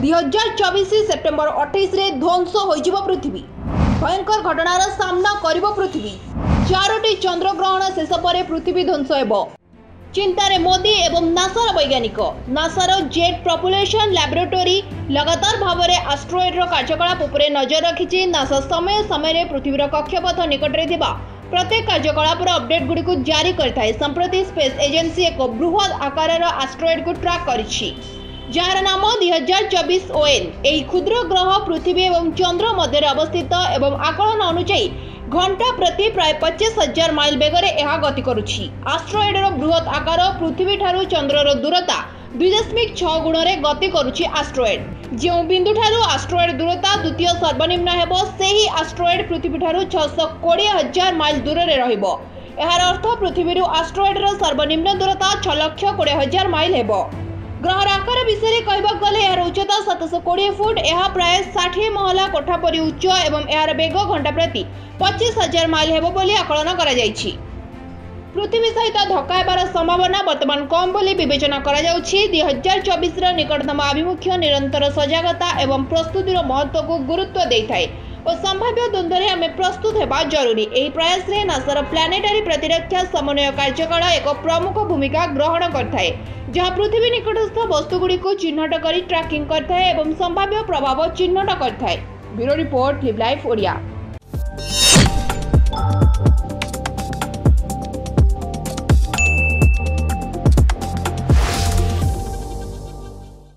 2024 September 28 रे ध्वंस हो पृथ्वी। भयंकर घटनार सामना करिब पृथ्वी। 4टी चंद्रग्रहण शेष पर पृथ्वी ध्वंस हेबो। चिंतारे मोदी एवं नासार वैज्ञानिक। नासार जेट प्रपुलेशन लैबोरेटरी लगातार भाव में आस्ट्रोएडर कार्यकलाप उपर नजर रखी। नासा समय समय पृथ्वीर कक्षपथ निकटरे थिबा प्रत्येक कार्यकलापर अपडेट गुड़िक जारी करथाय। संप्रति स्पेस एजेंसी एक बृहत आकार आस्ट्रोएड को ट्रैक करिछि, जार नाम 2024 ON। यही क्षुद्र ग्रह पृथ्वी एवं चंद्र मध्य अवस्थित एवं आकलन अनुसार घंटा प्रति प्राय 25,000 माइल बेगरे यह गति करुछि। आस्ट्रोएडर बृहत आकार पृथ्वी ठारू चंद्रर दूरता 2.6 गुण रे गति करुछि। आस्ट्रोएड जो बिंदु ठारू आस्ट्रोएड दूरता द्वितीय सर्वनिम्न हेबो, सेही आस्ट्रोएड पृथ्वी ठारू 620,000 माइल दूर रे रहिबो। एहार अर्थ पृथ्वी आस्ट्रोएडर सर्वनिम्न दूरता 6,20,000 माइल हेबो। ग्रहर आकार विषय कहबा गले यार उच्चता 720 फुट। यह प्राय 60 महला कोठा परि उच्च एवं यार बेग घंटा प्रति 25,000 माइल हेबो बोली आकलन करा जायछि। पृथ्वी सहित धक्का हेबार संभावना वर्तमान कम बोली विवेचना करा जाउछि। 2024 रो निकटतम आभिमुख्य निरंतर सजगता एवं प्रस्तुतिर महत्व को गुरुत्व देइथाय और संभाव्य द्वंद्व आम प्रस्तुत होगा जरूरी। यही प्रयास रे नासार प्लानेटारी प्रतिरक्षा समन्वय कार्यकल एक प्रमुख भूमिका ग्रहण करथाय, जहां पृथ्वी निकटस्थ वस्तुगुड़ी को चिन्हट कर ट्रैकिंग करथाय एवं संभाव्य प्रभाव चिन्हट करथाय। Bureau report live life Odia.